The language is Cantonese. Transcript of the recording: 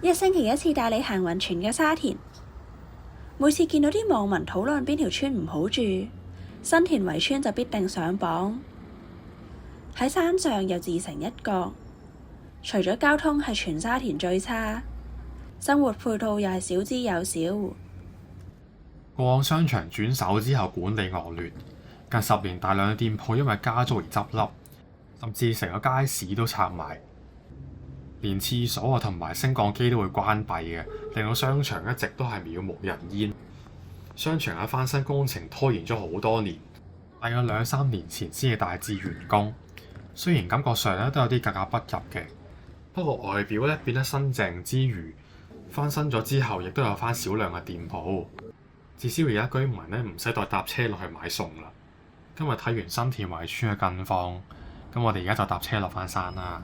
一星期一次帶你行勻全個沙田。每次見到啲網民討論邊條村唔好住，新田圍村就必定上榜。喺山上又自成一角，除咗交通係全沙田最差，生活配套又係少之又少。過往商場轉手之後管理惡劣，近10年大量嘅店鋪因為加租而執笠，甚至成個街市都拆埋，連廁所同埋升降機都會關閉嘅，令到商場一直都係渺無人煙。商場嘅翻新工程拖延咗好多年，大約2-3年前先至大致完工。雖然感覺上都有啲格格不入嘅，不過外表變得新淨之餘，翻新咗之後亦都有翻少量嘅店鋪。至少而家居民唔使再搭車落去買餸啦。今日睇完新田圍村嘅近況，咁我哋而家就搭車落返山啦。